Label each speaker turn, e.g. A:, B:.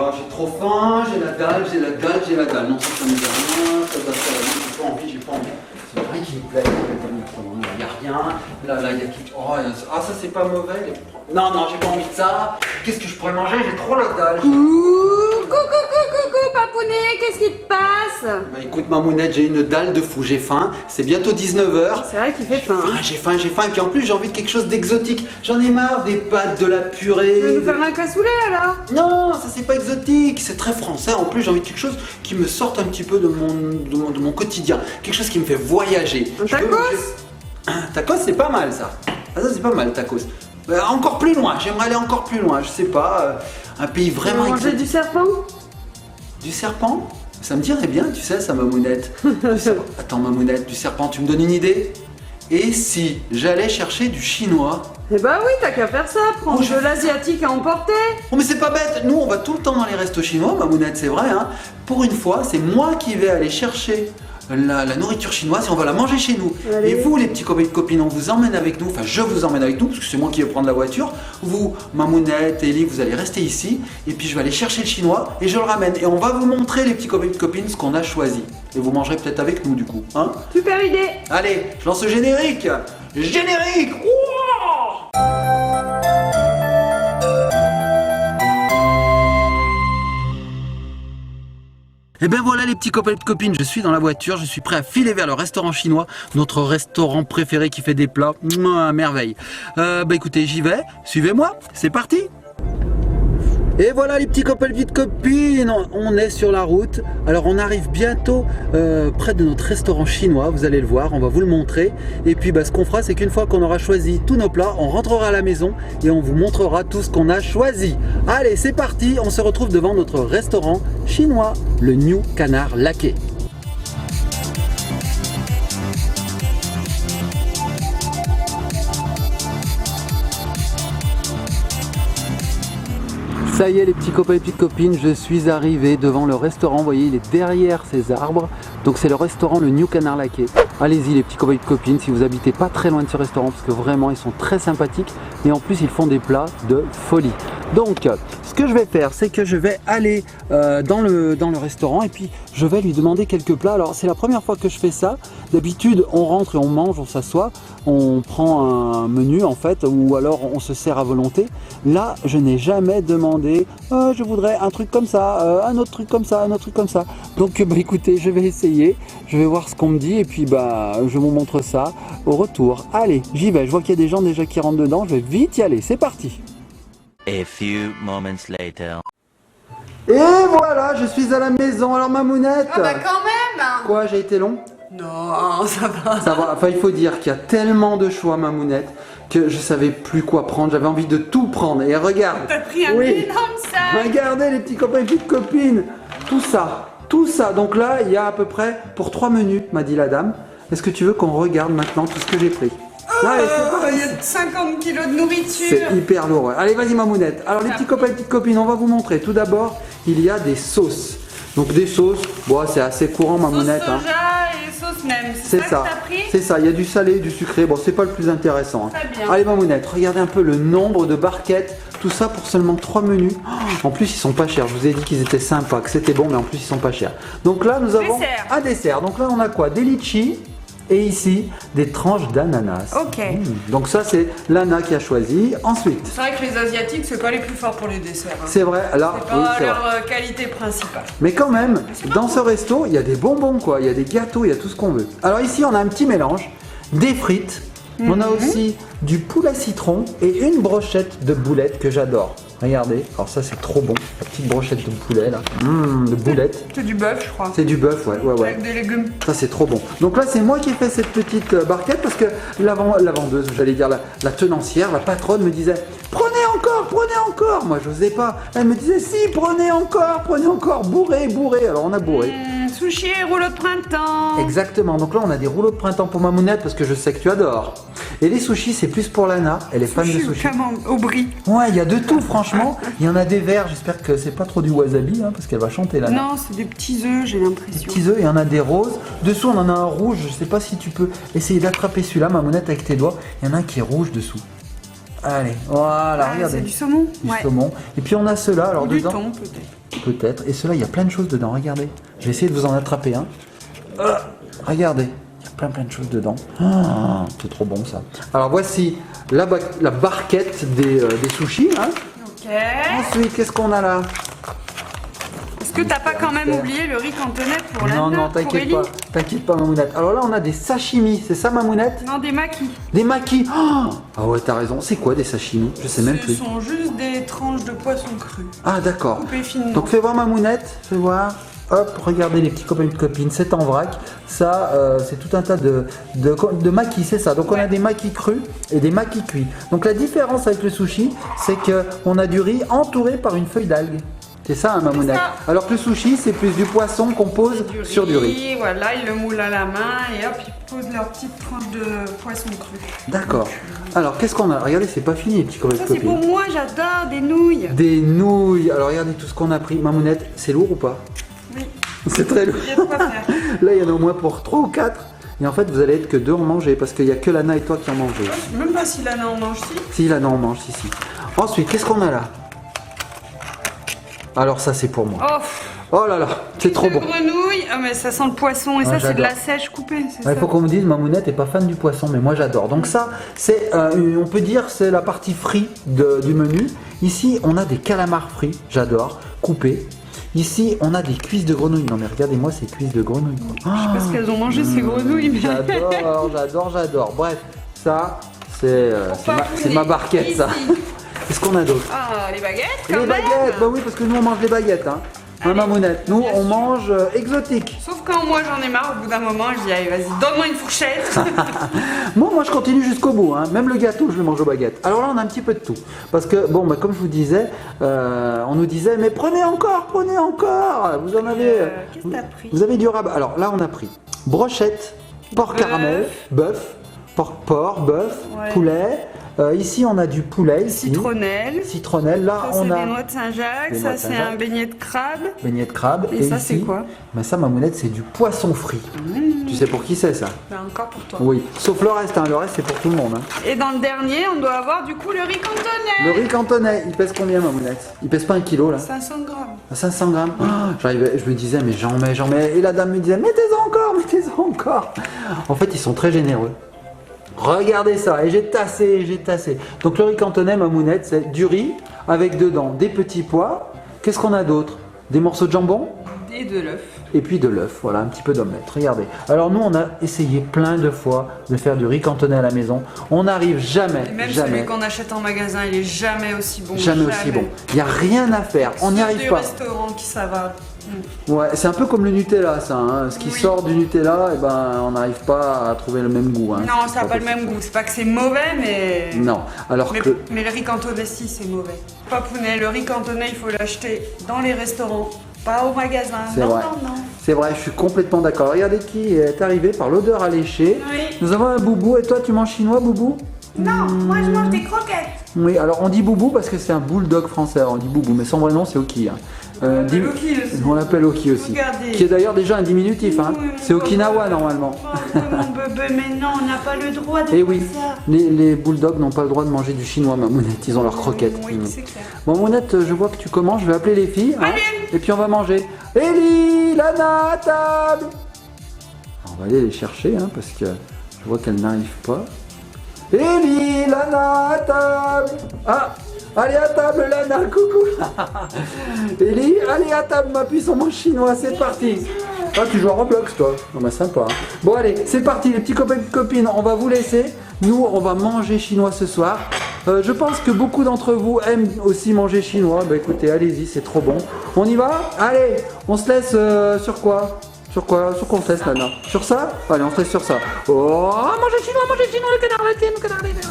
A: Oh, j'ai trop faim, j'ai la dalle, j'ai la dalle, j'ai la dalle. Non, ça me dit rien, ça, j'ai pas envie, j'ai pas envie. C'est rien qui me plaît, il n'y a rien. Là, il y a qui. Oh, ah, ça c'est pas mauvais. Non, j'ai pas envie de ça. Qu'est-ce que je pourrais manger? J'ai trop la dalle.
B: Coucou, papounet, qu'est-ce qui te passe?
A: Bah écoute, Mamounette, j'ai une dalle de fou, j'ai faim. C'est bientôt 19h.
B: C'est vrai qu'il fait faim.
A: J'ai faim. Et puis en plus, j'ai envie de quelque chose d'exotique. J'en ai marre des pâtes, de la purée.
B: Tu veux nous faire un cassoulet alors?
A: Non, ça c'est pas exotique, c'est très français. En plus, j'ai envie de quelque chose qui me sorte un petit peu de mon quotidien. Quelque chose qui me fait voyager.
B: Un tacos?
A: Tacos, c'est pas mal ça. Ah, ça c'est pas mal, tacos. Encore plus loin, j'aimerais aller encore plus loin. Je sais pas, un pays vraiment
B: manger
A: exotique.
B: du serpent?
A: Du serpent? Ça me dirait bien, tu sais, ça, Mamounette. Attends, Mamounette, du serpent, tu me donnes une idée? Et si j'allais chercher du chinois?
B: Eh bah oui, t'as qu'à faire ça, prendre de l'asiatique à emporter.
A: Oh mais c'est pas bête, nous on va tout le temps dans les restos chinois, Mamounette, c'est vrai, hein. Pour une fois, c'est moi qui vais aller chercher la nourriture chinoise et on va la manger chez nous.
B: Allez.
A: Et vous, les petits copains et copines, on vous emmène avec nous, enfin je vous emmène avec nous, parce que c'est moi qui vais prendre la voiture. Vous, Mamounette, Ellie, vous allez rester ici, et puis je vais aller chercher le chinois et je le ramène. Et on va vous montrer, les petits copains et copines, ce qu'on a choisi. Et vous mangerez peut-être avec nous du coup, hein.
B: Super idée.
A: Allez, je lance le générique. Générique. Wouah. Et ben voilà les petits copains et copines, je suis dans la voiture, je suis prêt à filer vers le restaurant chinois, notre restaurant préféré qui fait des plats à merveille. Bah écoutez, j'y vais, suivez-moi, c'est parti. Et voilà les petits copains et petites copines, on est sur la route. Alors on arrive bientôt près de notre restaurant chinois, vous allez le voir, on va vous le montrer. Et puis bah, ce qu'on fera, c'est qu'une fois qu'on aura choisi tous nos plats, on rentrera à la maison et on vous montrera tout ce qu'on a choisi. Allez, c'est parti, on se retrouve devant notre restaurant chinois, le New Canard Laqué. Ça y est les petits copains et petites copines, je suis arrivé devant le restaurant, vous voyez il est derrière ces arbres, donc c'est le restaurant le New Canard Laqué. Allez-y les petits copains et petites copines si vous habitez pas très loin de ce restaurant parce que vraiment ils sont très sympathiques et en plus ils font des plats de folie. Donc ce que je vais faire c'est que je vais aller dans le restaurant et puis je vais lui demander quelques plats. Alors c'est la première fois que je fais ça, d'habitude on rentre et on mange, on s'assoit, on prend un menu en fait ou alors on se sert à volonté. Là je n'ai jamais demandé je voudrais un truc comme ça, un autre truc comme ça, un autre truc comme ça. Donc bah écoutez, je vais essayer, je vais voir ce qu'on me dit et puis bah je vous montre ça au retour. Allez, j'y vais, je vois qu'il y a des gens déjà qui rentrent dedans, je vais vite y aller, c'est parti.
C: A few moments later.
A: Et voilà, je suis à la maison. Alors Mamounette.
B: Ah bah quand même.
A: Quoi, j'ai été long?
B: Non, ça va.
A: Ça va, enfin il faut dire qu'il y a tellement de choix Mamounette que je savais plus quoi prendre, j'avais envie de tout prendre. Et regarde.
B: T'as pris un énorme sac.
A: Regardez les petits copains et petites copines. Tout ça. Donc là, il y a à peu près pour 3 menus, m'a dit la dame. Est-ce que tu veux qu'on regarde maintenant tout ce que j'ai pris? Allez,
B: Il y a 50 kilos de nourriture.
A: c'est hyper lourd. Allez, vas-y Mamounette. Alors les petits copains et petites copines, on va vous montrer. Tout d'abord, il y a des sauces. Donc des sauces, bon, c'est assez courant Mamounette.
B: Sauce soja et sauce même,
A: C'est ça,
B: que t'as pris?
A: c'est ça, il y a du salé et du sucré, bon c'est pas le plus intéressant.
B: Très bien.
A: Allez Mamounette, regardez un peu le nombre de barquettes, tout ça pour seulement 3 menus. Oh, en plus ils sont pas chers, je vous ai dit qu'ils étaient sympas, que c'était bon mais en plus ils sont pas chers. Donc là nous avons
B: Dessert.
A: un dessert, donc là on a quoi? Des litchis et ici des tranches d'ananas.
B: Ok.
A: Donc ça c'est Lana qui a choisi. Ensuite,
B: C'est vrai que les Asiatiques, c'est pas les plus forts pour les desserts. Hein.
A: c'est vrai, là,
B: C'est
A: oui,
B: pas
A: c'est vrai.
B: leur qualité principale.
A: Mais quand même, dans ce resto, il y a des bonbons quoi, il y a des gâteaux, il y a tout ce qu'on veut. Alors ici, on a un petit mélange, des frites, on a aussi du poulet citron et une brochette de boulettes que j'adore. Regardez, alors ça c'est trop bon, la petite brochette de poulet là, de boulettes.
B: C'est du bœuf, je crois.
A: C'est du bœuf, ouais.
B: Avec des légumes.
A: Ça c'est trop bon. Donc là c'est moi qui ai fait cette petite barquette parce que la vendeuse, j'allais dire la tenancière, la patronne me disait prenez encore. Moi j'osais pas. Elle me disait si prenez encore, bourrez. Alors on a bourré.
B: Sushi et rouleau de printemps.
A: Exactement. Donc là on a des rouleaux de printemps pour Mamounette parce que je sais que tu adores. Et les sushis c'est plus pour Lana. Elle est fan de sushis.
B: Au brie.
A: Ouais, il y a de tout franchement. Il y en a des verts. J'espère que c'est pas trop du wasabi parce qu'elle va chanter Lana.
B: Non, c'est des petits œufs, j'ai l'impression.
A: Petits œufs, il y en a des roses. Dessous, on en a un rouge. Je sais pas si tu peux essayer d'attraper celui-là, Mamounette, avec tes doigts. Il y en a un qui est rouge dessous. Allez, voilà, regardez.
B: C'est du saumon.
A: Du saumon. Et puis on a ceux-là. Alors
B: Du
A: dedans,
B: thon peut-être.
A: peut-être. Et ceux-là, il y a plein de choses dedans, regardez. Je vais essayer de vous en attraper un. Regardez, il y a plein de choses dedans. Ah, c'est trop bon ça. Alors voici la barquette des sushis. Hein.
B: Ok.
A: Ensuite, qu'est-ce qu'on a là?
B: Est-ce que t'as pas quand même oublié le riz cantonais pour la
A: Non,
B: note, pour Ellie?
A: t'inquiète pas Mamounette. Alors là, on a des sashimi, c'est ça Mamounette?
B: Non, des maquis.
A: Des makis. Oh, ah ouais, t'as raison. C'est quoi des sashimi? Je sais même
B: Ce
A: plus.
B: sont juste des tranches de poisson cru.
A: Ah d'accord.
B: Coupées finement.
A: Donc fais voir Mamounette, fais voir. Hop, regardez les petits copains et petites copines, c'est en vrac. Ça, c'est tout un tas de makis, c'est ça. Donc on a des makis crus et des makis cuits. Donc la différence avec le sushi, c'est qu'on a du riz entouré par une feuille d'algue. C'est ça, hein, Mamounette.
B: ça.
A: Alors que le sushi, c'est plus du poisson qu'on pose sur du riz.
B: Voilà, ils le moulent à la main et hop, ils posent leurs petites tranches de poisson cru.
A: D'accord. Alors qu'est-ce qu'on a? Regardez, c'est pas fini les petits copains et
B: Ça,
A: petites
B: c'est pour
A: copines.
B: moi, j'adore des nouilles.
A: Des nouilles. Alors regardez tout ce qu'on a pris. Mamounette, c'est lourd ou pas?
B: Oui,
A: C'est très lourd.
B: il y a de quoi faire.
A: Là, il y en a au moins pour 3 ou 4. Et en fait, vous allez être que 2 en manger parce qu'il n'y a que Lana et toi qui en mangez.
B: Je sais même pas si Lana en mange si.
A: Si, Lana en mange, si. Ensuite, qu'est-ce qu'on a là? Alors ça, c'est pour moi.
B: Oh,
A: Oh là là, c'est trop
B: de
A: bon.
B: grenouille. Ah, mais ça sent le poisson et
A: Ah,
B: ça, c'est de la
A: j'adore.
B: sèche coupée. C'est
A: Il
B: ça.
A: faut qu'on me dise, Mamounette n'est pas fan du poisson, mais moi j'adore. Donc ça, c'est, on peut dire, c'est la partie frite du menu. Ici, on a des calamars frits, j'adore, coupés. Ici, on a des cuisses de grenouille. Non mais regardez-moi ces cuisses de grenouille.
B: Je sais pas ce qu'elles ont mangé ces grenouilles, mais.
A: J'adore. Bref, ça, c'est ma barquette, ça.
B: Ici.
A: Qu'est-ce qu'on a d'autre?
B: Ah, les baguettes quand
A: Les
B: même.
A: baguettes, bah oui, parce que nous on mange les baguettes, hein. Hein, Mamounette, nous
B: bien
A: on
B: sûr.
A: mange exotique.
B: Sauf quand moi j'en ai marre, au bout d'un moment, je dis allez vas-y, donne-moi une fourchette.
A: Moi je continue jusqu'au bout, hein. Même le gâteau je le mange aux baguettes. Alors là on a un petit peu de tout. Parce que bon, bah, comme je vous disais, on nous disait mais prenez encore, vous en avez.
B: Qu'est-ce que t'as pris?
A: Vous avez du rabat. Alors là on a pris brochette, porc
B: Bœuf.
A: caramel, bœuf, bœuf,
B: Ouais.
A: poulet. Ici on a du poulet, ici.
B: Citronnelle.
A: Là
B: Ça,
A: on
B: c'est
A: a
B: des noix de Saint-Jacques.
A: des noix
B: Ça,
A: de
B: c'est
A: Saint-Jacques.
B: un beignet de crabe.
A: beignet de crabe.
B: Et ça,
A: ici,
B: c'est quoi?
A: bah, ça Mamounette c'est du poisson frit. Tu sais pour qui c'est ça?
B: Bah, encore pour toi.
A: Oui, sauf le reste, hein. Le reste c'est pour tout le monde. Hein.
B: Et dans le dernier, on doit avoir du coup le riz cantonais.
A: Le riz cantonais, il pèse combien Mamounette? Il pèse pas 1 kilo là?
B: 500 grammes.
A: À 500 grammes. Ah, je me disais mais j'en mets. Et la dame me disait mettez-en encore. En fait ils sont très généreux. Regardez ça, et j'ai tassé. Donc le riz cantonais Mamounette, c'est du riz avec dedans des petits pois. Qu'est-ce qu'on a d'autre? Des morceaux de jambon
B: Et de l'œuf.
A: et puis de l'œuf, voilà, un petit peu d'omelette. Regardez. Alors nous on a essayé plein de fois de faire du riz cantonais à la maison. On n'arrive jamais.
B: Et même celui qu'on achète en magasin, il est jamais aussi bon.
A: Jamais aussi bon. Il n'y a rien à faire, on n'y
B: Sauf
A: arrive
B: des
A: pas.
B: restaurants qui ça va.
A: Ouais, c'est un peu comme le Nutella, ça. Hein. Ce qui
B: Oui.
A: sort du Nutella, eh ben, on n'arrive pas à trouver le même goût. Hein.
B: Non, ça n'a pas le
A: possible.
B: même goût. C'est pas que c'est mauvais, mais.
A: Non, alors
B: Mais,
A: que.
B: mais le riz cantonais, si, c'est mauvais. Papounet, le riz cantonais, il faut l'acheter dans les restaurants, pas au magasin.
A: C'est
B: Non,
A: vrai.
B: non.
A: C'est vrai, je suis complètement d'accord. Regardez qui est arrivé par l'odeur alléchée.
B: Oui.
A: Nous avons un boubou. Et toi, tu manges chinois, boubou?
B: Non, moi je mange des croquettes.
A: Oui, alors on dit boubou parce que c'est un bulldog français. Alors on dit boubou, mais son vrai nom, c'est Oki. Hein.
B: l'appelle Oki aussi.
A: On l'appelle Oki aussi.
B: Regardez.
A: Qui est d'ailleurs déjà un diminutif. Hein.
B: Oui,
A: C'est
B: oui,
A: Okinawa
B: oui.
A: normalement.
B: Oh, mon bébé, mais non, on n'a pas le droit de
A: Et
B: faire
A: oui,
B: ça.
A: les bulldogs n'ont pas le droit de manger du chinois, Mamounette. Ils ont leurs croquettes.
B: Oui,
A: Mm.
B: c'est clair.
A: Bon, Mamounette, je vois que tu commences. Je vais appeler les filles. Hein,
B: Allez.
A: et puis on va manger. Ellie, Lana, à table. On va aller les chercher hein, parce que je vois qu'elles n'arrivent pas. Ellie, Lana, à table. Ah, allez à table, Lana, coucou. Ellie, allez à table, ma puce, on mange chinois, c'est parti. Ah, tu joues à Roblox, toi. Non, bah sympa. Hein. Bon, allez, c'est parti, les petits copains et copines, on va vous laisser. Nous, on va manger chinois ce soir. Je pense que beaucoup d'entre vous aiment aussi manger chinois. Bah écoutez, allez-y, c'est trop bon. On y va? Allez, on se laisse sur quoi? Sur quoi? Sur quoi on se laisse, Lana? Sur ça? Allez, on se laisse sur ça. Oh, manger chinois, le canard laitier, le canard laitier.